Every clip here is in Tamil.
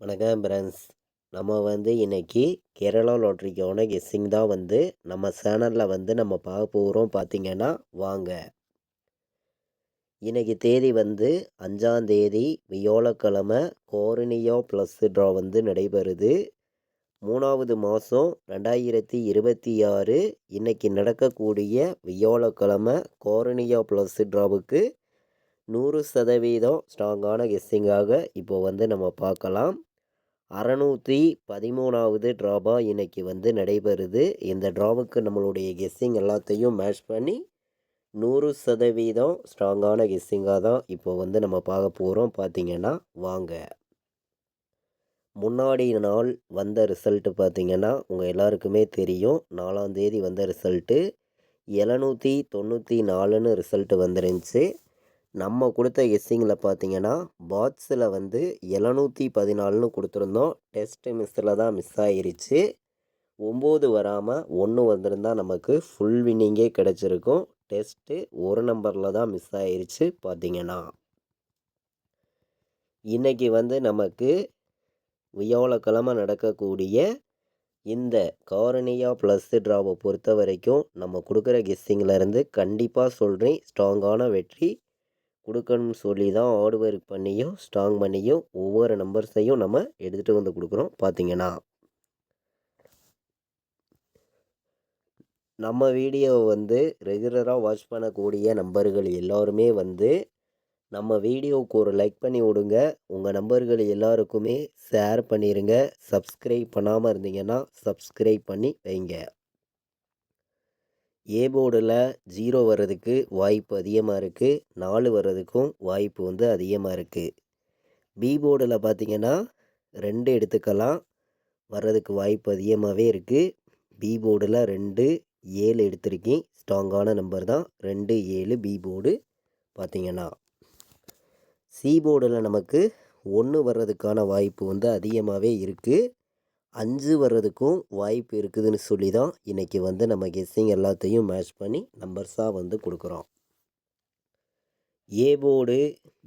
வணக்கம் ஃப்ரெண்ட்ஸ். நம்ம இன்னைக்கு கேரளா லாட்ரிக்கான கெஸ்ஸிங் தான் நம்ம சேனலில் நம்ம பார்க்க போகிறோம். பார்த்தீங்கன்னா வாங்க. இன்னைக்கு தேதி 5ஆம் தேதி வியாழக்கிழமை. கோரினியா ப்ளஸ் ட்ரா நடைபெறுது. 3வது மாதம் 2026. இன்னைக்கு நடக்கக்கூடிய வியாழக்கிழமை கோரினியா ப்ளஸ் ட்ராவுக்கு 100% ஸ்ட்ராங்கான கெஸ்ஸிங்காக இப்போ நம்ம பார்க்கலாம். 613வது ட்ராபா இன்னைக்கு நடைபெறுது. இந்த ட்ராவுக்கு நம்மளுடைய கெஸ்ஸிங் எல்லாத்தையும் மேட்ச் பண்ணி 100% ஸ்ட்ராங்கான கெஸ்ஸிங்காக தான் இப்போ நம்ம பார்க்க போகிறோம். பார்த்தீங்கன்னா வாங்க. முன்னாடி நாள் வந்த ரிசல்ட்டு பார்த்தீங்கன்னா உங்கள் எல்லாருக்குமே தெரியும். 4ஆம் தேதி வந்த ரிசல்ட்டு 794ன்னு ரிசல்ட்டு வந்துருந்துச்சு. நம்ம கொடுத்த கெஸ்ஸிங்கில் பார்த்தீங்கன்னா பாட்ஸில் 714ன்னு கொடுத்துருந்தோம். டெஸ்ட் மிஸ்ஸில் தான் மிஸ் ஆகிருச்சு. 9 வராமல் 1 வந்திருந்தால் நமக்கு ஃபுல் வின்னிங்கே கிடச்சிருக்கும். டெஸ்ட்டு ஒரு நம்பரில் தான் மிஸ் ஆகிருச்சு. பார்த்தீங்கன்னா இன்றைக்கி நமக்கு வியாழக்கிழமை நடக்கக்கூடிய இந்த காரணியா ப்ளஸ் ட்ராவை பொறுத்த வரைக்கும் நம்ம கொடுக்குற கெஸ்ஸிங்கிலேருந்து கண்டிப்பாக சொல்கிறேன் ஸ்ட்ராங்கான வெற்றி கொடுக்கணும்னு சொல்லி தான் ஹார்ட் ஒர்க் பண்ணியும் ஸ்ட்ராங் பண்ணியும் ஒவ்வொரு நம்பர்ஸையும் நம்ம எடுத்துகிட்டு கொடுக்குறோம். பார்த்தீங்கன்னா நம்ம வீடியோவை ரெகுலராக வாட்ச் பண்ணக்கூடிய நம்பர்கள் எல்லோருமே நம்ம வீடியோவுக்கு ஒரு லைக் பண்ணி விடுங்க. உங்கள் நம்பர்கள் எல்லாருக்குமே ஷேர் பண்ணிடுங்க. சப்ஸ்கிரைப் பண்ணாமல் இருந்தீங்கன்னா சப்ஸ்கிரைப் பண்ணி வைங்க. ஏ போர்டில் 0 வர்றதுக்கு வாய்ப்பு அதிகமாக இருக்குது. 4 வர்றதுக்கும் வாய்ப்பு அதிகமாக இருக்குது. பி போர்டில் பார்த்திங்கன்னா 2 எடுத்துக்கலாம். வர்றதுக்கு வாய்ப்பு அதிகமாகவே இருக்குது. பி போர்டில் 2 7 எடுத்திருக்கேன். ஸ்ட்ராங்கான நம்பர் தான் 2 7 பி போர்டு. பார்த்திங்கன்னா சி போர்டில் நமக்கு 1 வர்றதுக்கான வாய்ப்பு அதிகமாகவே இருக்குது. 5 வர்றதுக்கும் வாய்ப்பு இருக்குதுன்னு சொல்லி தான் இன்றைக்கி நம்ம கெஸ்ஸிங் எல்லாத்தையும் மேட்ச் பண்ணி நம்பர்ஸாக கொடுக்குறோம். A board,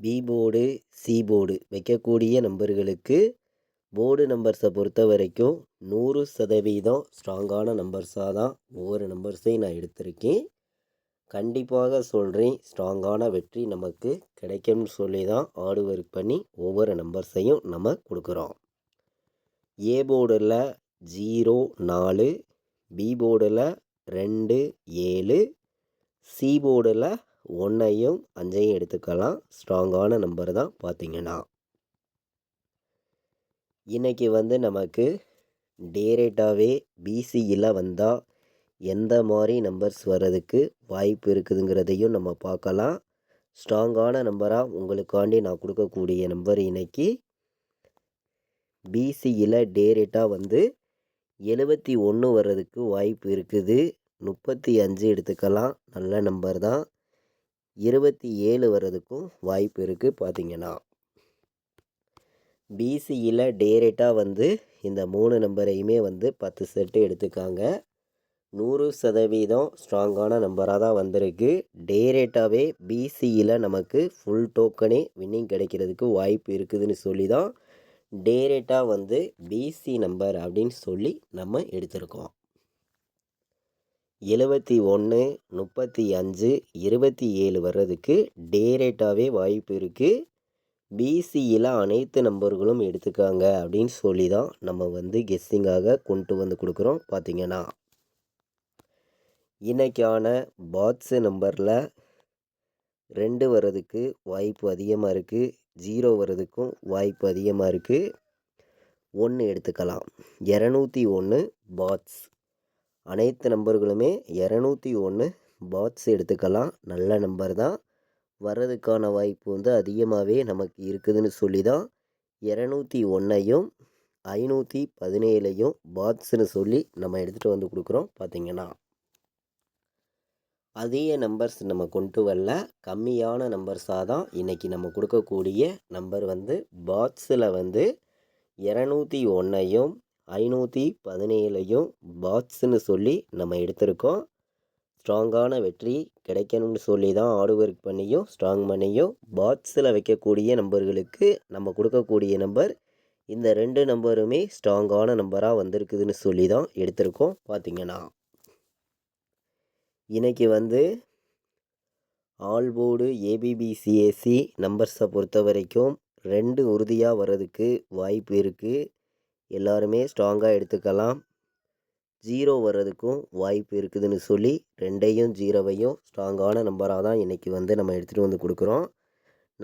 B board, C board வைக்கக்கூடிய நம்பர்களுக்கு போர்டு நம்பர்ஸை பொறுத்த வரைக்கும் 100% ஸ்ட்ராங்கான நம்பர்ஸாக தான் ஒவ்வொரு நம்பர்ஸையும் நான் எடுத்திருக்கேன். கண்டிப்பாக சொல்கிறேன் ஸ்ட்ராங்கான வெற்றி நமக்கு கிடைக்கும்னு சொல்லி தான் ஹார்ட் ஒர்க் பண்ணி ஒவ்வொரு நம்பர்ஸையும் நம்ம கொடுக்குறோம். ஏ போர்டில் 0 4, பி போர்டில் 2 7, சி போர்டில் 1ஐயும் 5ஐயும் எடுத்துக்கலாம். ஸ்ட்ராங்கான நம்பர் தான். பார்த்திங்கன்னா இன்றைக்கி நமக்கு டேரெக்டாகவே பிசியில் வந்தால் எந்த மாதிரி நம்பர்ஸ் வர்றதுக்கு வாய்ப்பு இருக்குதுங்கிறதையும் நம்ம பார்க்கலாம். ஸ்ட்ராங்கான நம்பராக உங்களுக்காண்டி நான் கொடுக்கக்கூடிய நம்பர் இன்றைக்கி பிசியில் டேரெக்டாக 71 வர்றதுக்கு வாய்ப்பு இருக்குது. 35 எடுத்துக்கலாம். நல்ல நம்பர் தான். 27 வர்றதுக்கும் வாய்ப்பு இருக்குது. பார்த்திங்கன்னா பிசியில் டேரெக்டாக இந்த 3 நம்பரையுமே 10 செட்டு எடுத்துக்காங்க. 100% ஸ்ட்ராங்கான நம்பராக தான் வந்திருக்கு. டேரெக்டாகவே பிசியில் நமக்கு ஃபுல் டோக்கனே வின்னிங் கிடைக்கிறதுக்கு வாய்ப்பு இருக்குதுன்னு சொல்லி தான் டேரெக்டாக பிசி நம்பர் அப்படின்னு சொல்லி நம்ம எடுத்திருக்கோம். 71 35 27 வர்றதுக்கு டேரெக்டாகவே வாய்ப்பு இருக்குது. பிசியில் அனைத்து நம்பர்களும் எடுத்துக்காங்க அப்படின்னு சொல்லி தான் நம்ம கெஸ்ஸிங்காக கொண்டு கொடுக்குறோம். பார்த்திங்கன்னா இன்றைக்கான பாட்ஸு நம்பரில் 2 வர்றதுக்கு வாய்ப்பு அதிகமாக இருக்குது. 0 வர்றதுக்கும் வாய்ப்பு அதிகமாக இருக்குது. 1 எடுத்துக்கலாம். 201 பாட்ஸ். அனைத்து நம்பர்களுமே 201 பாட்ஸ் எடுத்துக்கலாம். நல்ல நம்பர் தான். வர்றதுக்கான வாய்ப்பு அதிகமாகவே நமக்கு இருக்குதுன்னு சொல்லி தான் 201ஐயும் 517ஐயும் பாட்ஸ்ன்னு சொல்லி நம்ம எடுத்துகிட்டு கொடுக்குறோம். பார்த்திங்கன்னா அதிக நம்பர்ஸ் நம்ம கொண்டு வரல. கம்மியான நம்பர்ஸாக தான் இன்றைக்கி நம்ம கொடுக்கக்கூடிய நம்பர் பாட்ஸில் 201ஐயும் 517ஐயும் பாட்ஸ்ன்னு சொல்லி நம்ம எடுத்திருக்கோம். ஸ்ட்ராங்கான வெற்றி கிடைக்கணும்னு சொல்லி தான் ஹார்ட் ஒர்க் பண்ணியும் ஸ்ட்ராங் பண்ணியும் பாட்ஸில் வைக்கக்கூடிய நம்பர்களுக்கு நம்ம கொடுக்கக்கூடிய நம்பர் இந்த 2 நம்பருமே ஸ்ட்ராங்கான நம்பராக வந்திருக்குதுன்னு சொல்லி தான் எடுத்திருக்கோம். பார்த்திங்கன்னா இன்றைக்கி வந்து ஆல் போர்டு ஏபிபிசிஎஸ்சி நம்பர்ஸை பொறுத்த வரைக்கும் 2 உறுதியாக வர்றதுக்கு வாய்ப்பு இருக்குது. எல்லாருமே ஸ்ட்ராங்காக எடுத்துக்கலாம். 0 வர்றதுக்கும் வாய்ப்பு இருக்குதுன்னு சொல்லி 2ஐயும் 0வையும் ஸ்ட்ராங்கான நம்பராக தான் இன்றைக்கி வந்து நம்ம எடுத்துகிட்டு வந்து கொடுக்குறோம்.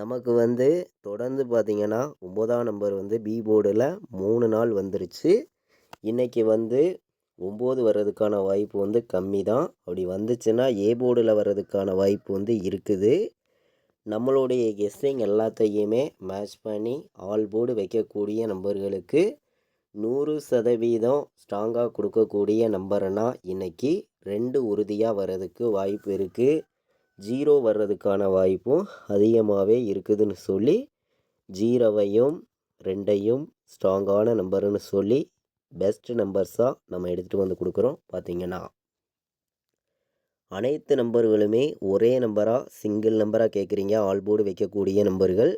நமக்கு வந்து தொடர்ந்து பார்த்திங்கன்னா 9ஆம் நம்பர் வந்து பி போர்டில் 3 நாள் வந்துருச்சு. இன்றைக்கி வந்து 9 வர்றதுக்கான வாய்ப்பு வந்து கம்மி தான். அப்படி வந்துச்சுன்னா ஏ போர்டில் வர்றதுக்கான வாய்ப்பு வந்து இருக்குது. நம்மளுடைய கெஸ்ஸிங் எல்லாத்தையுமே மேட்ச் பண்ணி ஆல் போர்டு வைக்கக்கூடிய நம்பர்களுக்கு 100% ஸ்ட்ராங்காக கொடுக்கக்கூடிய நம்பர்னா இன்றைக்கி 2 உறுதியாக வர்றதுக்கு வாய்ப்பு இருக்குது. 0 வர்றதுக்கான வாய்ப்பும் அதிகமாகவே இருக்குதுன்னு சொல்லி 0வையும் 2ஐயும் ஸ்ட்ராங்கான நம்பருன்னு சொல்லி பெஸ்ட் நம்பர்ஸாக நம்ம எடுத்துகிட்டு வந்து கொடுக்குறோம். பார்த்திங்கன்னா அனைத்து நம்பர்களுமே ஒரே நம்பராக சிங்கிள் நம்பராக கேட்குறீங்க. ஆல் போர்டு வைக்கக்கூடிய நம்பர்கள்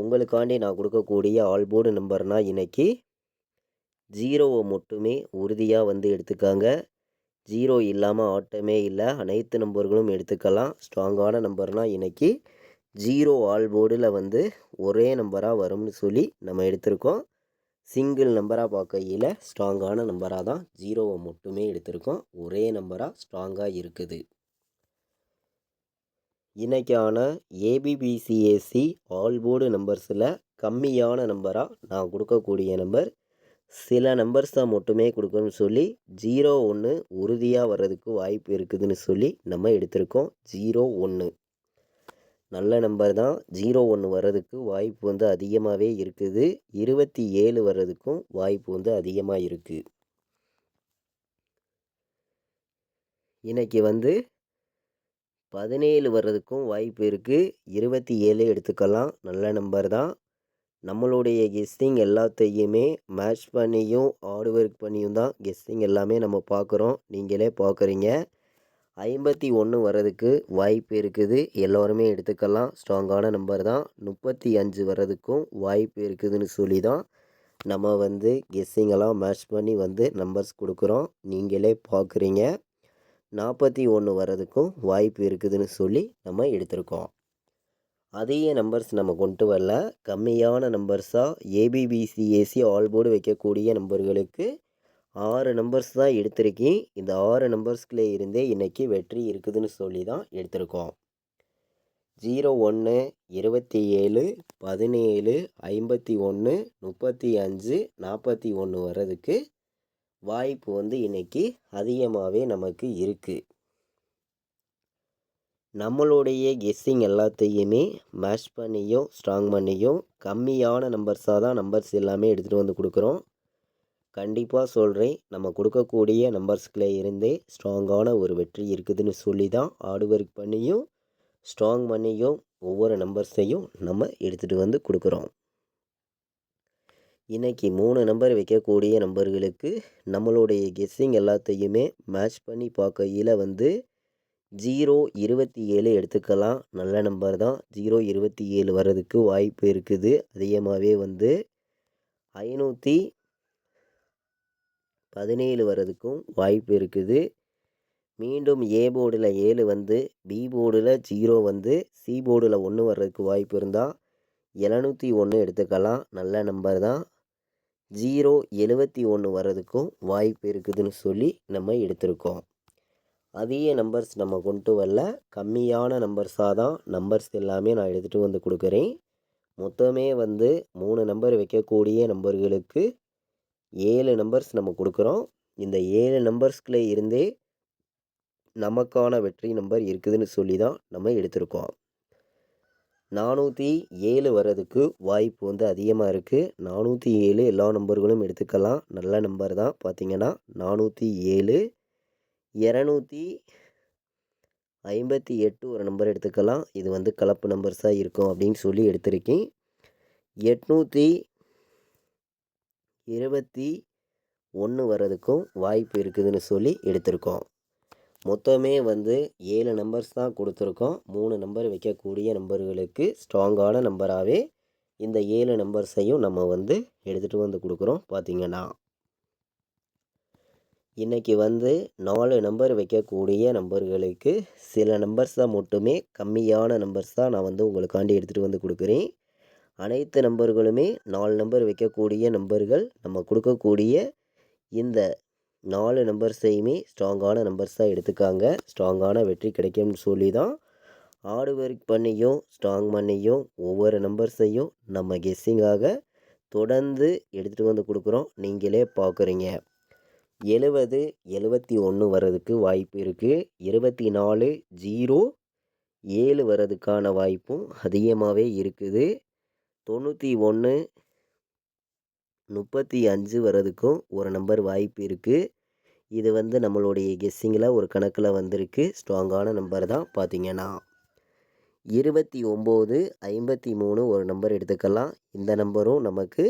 உங்களுக்காண்டி நான் கொடுக்கக்கூடிய ஆல் போர்டு நம்பர்னால் இன்றைக்கி 0வை மட்டுமே உறுதியாக வந்து எடுத்துக்காங்க. 0 இல்லாமல் ஆட்டமே இல்லை. அனைத்து நம்பர்களும் எடுத்துக்கலாம். ஸ்ட்ராங்கான நம்பர்னால் இன்றைக்கி 0 ஆல் போர்டில் வந்து ஒரே நம்பராக வரும்னு சொல்லி நம்ம எடுத்திருக்கோம். சிங்கிள் நம்பராக பார்க்கையில் ஸ்ட்ராங்கான நம்பராக தான் 0வை மட்டுமே எடுத்திருக்கோம். ஒரே நம்பராக ஸ்ட்ராங்காக இருக்குது. இன்றைக்கான ஏபிபிசிஎஸ்சி ஆல் போர்டு நம்பர்ஸில் கம்மியான நம்பராக நான் கொடுக்கக்கூடிய நம்பர் சில நம்பர்ஸை மட்டுமே கொடுக்கணும்னு சொல்லி 01 உறுதியாக வர்றதுக்கு வாய்ப்பு இருக்குதுன்னு சொல்லி நம்ம எடுத்திருக்கோம். 01 நல்ல நம்பர் தான். 01 வர்றதுக்கு வாய்ப்பு வந்து அதிகமாகவே இருக்குது. 27 வர்றதுக்கும் வாய்ப்பு வந்து அதிகமாக இருக்குது. இன்றைக்கி வந்து 17 வர்றதுக்கும் வாய்ப்பு இருக்குது. 27 எடுத்துக்கலாம். நல்ல நம்பர் தான். நம்மளுடைய கெஸ்ஸிங் எல்லாத்தையுமே மேட்ச் பண்ணியும் ஹார்ட் ஒர்க் பண்ணியும் தான் கெஸ்ஸிங் எல்லாமே நம்ம பார்க்குறோம். நீங்களே பார்க்குறீங்க. 51 வர்றதுக்கு வாய்ப்பு இருக்குது. எல்லோருமே எடுத்துக்கலாம். ஸ்ட்ராங்கான நம்பர் தான். 35 வர்றதுக்கும் வாய்ப்பு இருக்குதுன்னு சொல்லி தான் நம்ம வந்து கெஸ்ஸிங்கெல்லாம் மேட்ச் பண்ணி வந்து நம்பர்ஸ் கொடுக்குறோம். நீங்களே பார்க்குறீங்க. 41 வர்றதுக்கும் வாய்ப்பு இருக்குதுன்னு சொல்லி நம்ம எடுத்திருக்கோம். அதிக நம்பர்ஸ் நம்ம கொண்டு வரல. கம்மியான நம்பர்ஸாக ஏபிபிசிஎஸ்சி ஆல் போர்டு வைக்கக்கூடிய நம்பர்களுக்கு 6 நம்பர்ஸ் தான் எடுத்திருக்கேன். இந்த 6 நம்பர்ஸ்குள்ளே இருந்தே இன்றைக்கி வெற்றி இருக்குதுன்னு சொல்லி தான் எடுத்திருக்கோம். 01 27 17 51 35 41 வர்றதுக்கு வாய்ப்பு வந்து இன்றைக்கி அதிகமாகவே நமக்கு இருக்குது. நம்மளுடைய கெஸ்ஸிங் எல்லாத்தையுமே மேட்ச் பண்ணியும் ஸ்ட்ராங் பண்ணியும் கம்மியான நம்பர்ஸாக தான் நம்பர்ஸ் எல்லாமே எடுத்துகிட்டு வந்து கொடுக்குறோம். கண்டிப்பாக சொல்கிறேன், நம்ம கொடுக்கக்கூடிய நம்பர்ஸ்குள்ளே இருந்தே ஸ்ட்ராங்கான ஒரு வெற்றி இருக்குதுன்னு சொல்லி தான் ஹார்ட் ஒர்க் பண்ணியும் ஸ்ட்ராங் பண்ணியும் ஒவ்வொரு நம்பர்ஸையும் நம்ம எடுத்துகிட்டு வந்து கொடுக்குறோம். இன்றைக்கி 3 நம்பர் வைக்கக்கூடிய நம்பர்களுக்கு நம்மளுடைய கெஸ்ஸிங் எல்லாத்தையுமே மேட்ச் பண்ணி பார்க்கையில் வந்து 027 எடுத்துக்கலாம். நல்ல நம்பர் தான். 027 வர்றதுக்கு வாய்ப்பு இருக்குது. அதிகமாகவே வந்து 517 வர்றதுக்கும் வாய்ப்பு இருக்குது. மீண்டும் ஏ போர்டில் 7 வந்து பி போர்டில் 0 வந்து சி போர்டில் 1 வர்றதுக்கு வாய்ப்பு இருந்தால் 701 எடுத்துக்கலாம். நல்ல நம்பர் தான். 071 வர்றதுக்கும் வாய்ப்பு இருக்குதுன்னு சொல்லி நம்ம எடுத்திருக்கோம். அதிக நம்பர்ஸ் நம்ம கொண்டு வரல. கம்மியான நம்பர்ஸாக தான் நம்பர்ஸ் எல்லாமே நான் எடுத்துகிட்டு வந்து கொடுக்குறேன். மொத்தமே வந்து 3 நம்பர் வைக்கக்கூடிய நம்பர்களுக்கு 7 நம்பர்ஸ் நம்ம கொடுக்குறோம். இந்த 7 நம்பர்ஸ்குள்ளே இருந்தே நமக்கான வெற்றி நம்பர் இருக்குதுன்னு சொல்லி தான் நம்ம எடுத்திருக்கோம். 407 வர்றதுக்கு வாய்ப்பு வந்து அதிகமாக இருக்குது. 407 எல்லா நம்பர்களும் எடுத்துக்கலாம். நல்ல நம்பர் தான். பார்த்திங்கன்னா 407 258 ஒரு நம்பர் எடுத்துக்கலாம். இது வந்து கலப்பு நம்பர்ஸாக இருக்கும் அப்படின்னு சொல்லி எடுத்திருக்கேன். 821 வர்றதுக்கும் வாய்ப்பு இருக்குதுன்னு சொல்லி எடுத்திருக்கோம். மொத்தமே வந்து 7 நம்பர்ஸ் தான் கொடுத்துருக்கோம். 3 நம்பர் வைக்கக்கூடிய நம்பர்களுக்கு ஸ்ட்ராங்கான நம்பராகவே இந்த 7 நம்பர்ஸையும் நம்ம வந்து எடுத்துகிட்டு வந்து கொடுக்குறோம். பார்த்திங்கன்னா இன்றைக்கி வந்து 4 நம்பர் வைக்கக்கூடிய நம்பர்களுக்கு சில நம்பர்ஸை மட்டுமே கம்மியான நம்பர்ஸ் தான் நான் வந்து உங்களுக்காண்டி எடுத்துகிட்டு வந்து கொடுக்குறேன். அனைத்து நம்பர்களுமே 4 நம்பர் வைக்கக்கூடிய நம்பர்கள். நம்ம கொடுக்கக்கூடிய இந்த 4 நம்பர்ஸையுமே ஸ்ட்ராங்கான நம்பர்ஸாக எடுத்துக்காங்க. ஸ்ட்ராங்கான வெற்றி கிடைக்கும்னு சொல்லி தான் ஹார்ட் ஒர்க் பண்ணியும் ஸ்ட்ராங் பண்ணியும் ஒவ்வொரு நம்பர்ஸையும் நம்ம கெஸ்ஸிங்காக தொடர்ந்து எடுத்துகிட்டு வந்து கொடுக்குறோம். நீங்களே பார்க்குறீங்க. 70 71 வர்றதுக்கு வாய்ப்பு இருக்குது. 24 0 7 வர்றதுக்கான வாய்ப்பும் அதிகமாகவே இருக்குது. 91 35 வர்றதுக்கும் ஒரு நம்பர் வாய்ப்பு இருக்குது. இது வந்து நம்மளுடைய கெஸ்ஸிங்கில் ஒரு கணக்கில் வந்திருக்கு. ஸ்ட்ராங்கான நம்பர் தான். பார்த்திங்கன்னா 29 53 ஒரு நம்பர் எடுத்துக்கலாம். இந்த நம்பரும் நமக்கு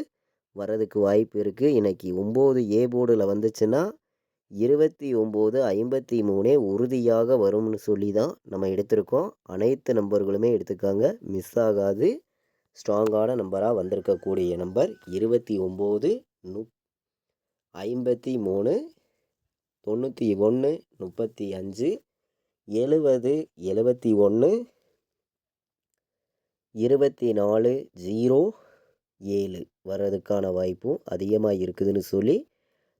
வர்றதுக்கு வாய்ப்பு இருக்குது. இன்றைக்கி 9 ஏ போர்டில் வந்துச்சுன்னா 29 53 உறுதியாக வரும்னு சொல்லி தான் நம்ம எடுத்திருக்கோம். அனைத்து நம்பர்களுமே எடுத்துக்காங்க. மிஸ் ஆகாது. ஸ்ட்ராங்கான நம்பராக வந்திருக்கக்கூடிய நம்பர் 29 53 91 35 70 71 24 0 7 வர்றதுக்கான வாய்ப்பும் அதிகமாக இருக்குதுன்னு சொல்லி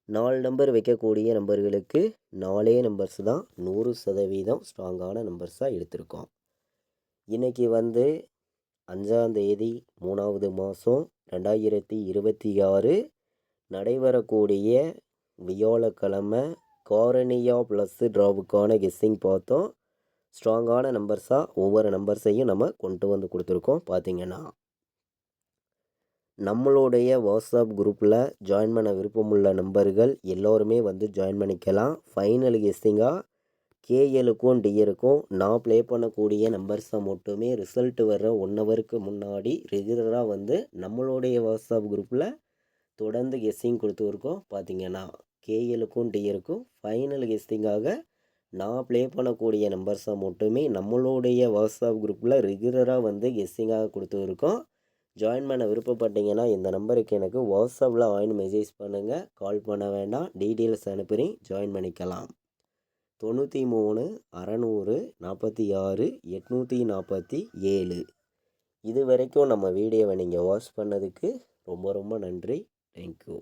4 நம்பர் வைக்கக்கூடிய நம்பர்களுக்கு 4 நம்பர்ஸ் தான் 100% ஸ்ட்ராங்கான நம்பர்ஸாக எடுத்திருக்கோம். இன்றைக்கி வந்து 5ஆம் தேதி 3வது மாதம் 2026 நடைபெறக்கூடிய வியாழக்கிழமை காரணியா ப்ளஸ் ட்ராவுக்கான கெஸ்ஸிங் பார்த்தோம். ஸ்ட்ராங்கான நம்பர்ஸாக ஒவ்வொரு நம்பர்ஸையும் நம்ம கொண்டு வந்து கொடுத்துருக்கோம். பார்த்திங்கன்னா நம்மளுடைய வாட்ஸ்அப் குரூப்பில் ஜாயின் பண்ண விருப்பமுள்ள நம்பர்கள் எல்லோருமே வந்து ஜாயின் பண்ணிக்கலாம். ஃபைனல் கெஸ்ஸிங்காக கேஎலுக்கும் டிஎலுக்கும் நான் ப்ளே பண்ணக்கூடிய நம்பர்ஸை மட்டுமே ரிசல்ட் வர்ற 1 ஹவருக்கு முன்னாடி ரெகுலராக வந்து நம்மளுடைய வாட்ஸ்அப் குரூப்பில் தொடர்ந்து கெஸ்ஸிங் கொடுத்துருக்கோம். பார்த்திங்கன்னா கேஎலுக்கும் டிஎலுக்கும் ஃபைனல் கெஸ்ஸிங்காக நான் ப்ளே பண்ணக்கூடிய நம்பர்ஸை மட்டுமே நம்மளுடைய வாட்ஸ்அப் குரூப்பில் ரெகுலராக வந்து கெஸ்ஸிங்காக கொடுத்துருக்கோம். ஜாயின் பண்ண விருப்பப்பட்டீங்கன்னா இந்த நம்பருக்கு எனக்கு வாட்ஸ்அப்பில் மெசேஜ் பண்ணுங்கள். கால் பண்ண வேண்டாம். டீட்டெயில்ஸ் அனுப்புகிறேன். ஜாயின் பண்ணிக்கலாம். 93 600 46 847. இது வரைக்கும் நம்ம வீடியோவை நீங்கள் வாட்ச் பண்ணதுக்கு ரொம்ப ரொம்ப நன்றி. தேங்க்யூ.